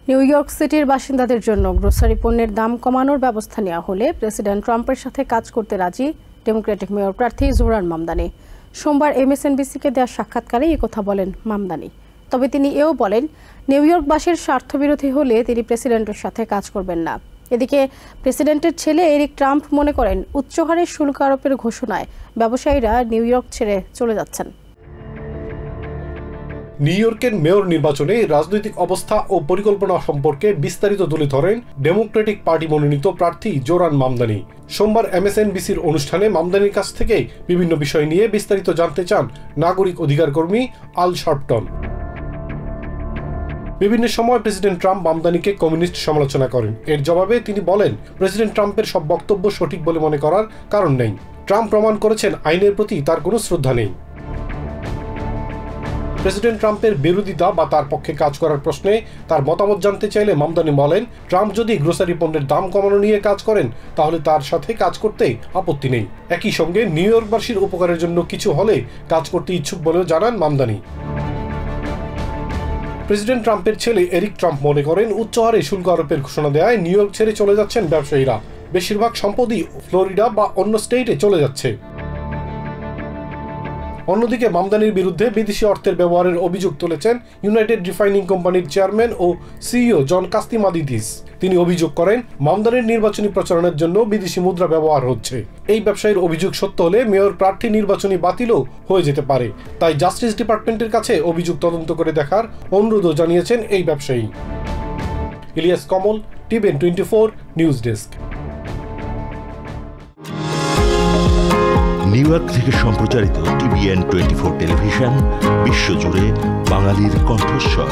New York সিটির বাসিন্দাদের জন্য গ্রোসারি পণ্যের দাম কমানোর ব্যবস্থা নেওয়া হলে প্রেসিডেন্ট ট্রাম্পের সাথে কাজ করতে রাজি ডেমোক্রেটিক মেয়র প্রার্থী জোরান মামদানি। সোমবার MSNBC-কে দেওয়া সাক্ষাৎকারে এই কথা বলেন মামদানি। তবে তিনি এও বলেন, নিউ ইয়র্কবাসীর স্বার্থবিরোধী হলে তিনি প্রেসিডেন্টের সাথে কাজ করবেন না। এদিকে প্রেসিডেন্টের ছেলে এরিক ট্রাম্প মনে করেন, উচ্চ হারে শুল্ক আরোপের ঘোষণায় ব্যবসায়ীরা নিউ ইয়র্ক ছেড়ে চলে যাচ্ছেন। নিউ ইয়র্কের মেয়র নির্বাচনে রাজনৈতিক অবস্থা ও পরিকল্পনা সম্পর্কে বিস্তারিত তুলে ধরেন ডেমোক্রেটিক পার্টি মনোনীত প্রার্থী জোরান মামদানি। সোমবার MSNBC-র অনুষ্ঠানে মামদানির কাছ থেকে বিভিন্ন বিষয় নিয়ে বিস্তারিত জানতে চান নাগরিক অধিকার কর্মী আল শার্পটন। বিভিন্ন সময় প্রেসিডেন্ট ট্রাম্প মামদানিকে কমিউনিস্ট সমালোচনা করেন। এর জবাবে তিনি বলেন, প্রেসিডেন্ট ট্রাম্পের সব বক্তব্য সঠিক বলে মনে করার কারণ নেই। ট্রাম্প প্রমাণ করেছেন আইনের প্রতি তার কোনো শ্রদ্ধা নেই। প্রেসিডেন্ট ট্রাম্পের বিরোধিতা বা তার পক্ষে কাজ করার প্রশ্নে তার মতামত জানতে চাইলে মামদানি বলেন, ট্রাম্প যদি গ্রোসারি পণ্যের দাম কমানো নিয়ে কাজ করেন তাহলে তার সাথে কাজ করতে আপত্তি নেই। একই সঙ্গে নিউ ইয়র্কবাসীর উপকারের জন্য কিছু হলে কাজ করতে ইচ্ছুক বলেও জানান মামদানি। প্রেসিডেন্ট ট্রাম্পের ছেলে এরিক ট্রাম্প মনে করেন, উচ্চ হারে শুল্ক আরোপের ঘোষণা দেওয়ায় নিউ ইয়র্ক ছেড়ে চলে যাচ্ছেন ব্যবসায়ীরা। বেশিরভাগ সম্পদই ফ্লোরিডা বা অন্য স্টেটে চলে যাচ্ছে। অন্যদিকে মামদানির বিরুদ্ধে বিদেশি অর্থের ব্যবহারের অভিযোগ তুলেছেন ইউনাইটেড রিফাইনিং কোম্পানির চেয়ারম্যান ও CEO জন কাস্তিমাদিদিস। তিনি অভিযোগ করেন, মামদানির নির্বাচনী প্রচারণের জন্য বিদেশি মুদ্রা ব্যবহার হচ্ছে। এই ব্যবসায়ীর অভিযোগ সত্য হলে মেয়র প্রার্থী নির্বাচনী বাতিলও হয়ে যেতে পারে। তাই জাস্টিস ডিপার্টমেন্টের কাছে অভিযোগ তদন্ত করে দেখার অনুরোধও জানিয়েছেন এই ব্যবসায়ী। ইলিয়াস কমল, TVN 24 news desk. New York থেকে সম্প্রচারিত TVN 24 টেলিভিশন বিশ্বজুড়ে বাঙালির কণ্ঠস্বর।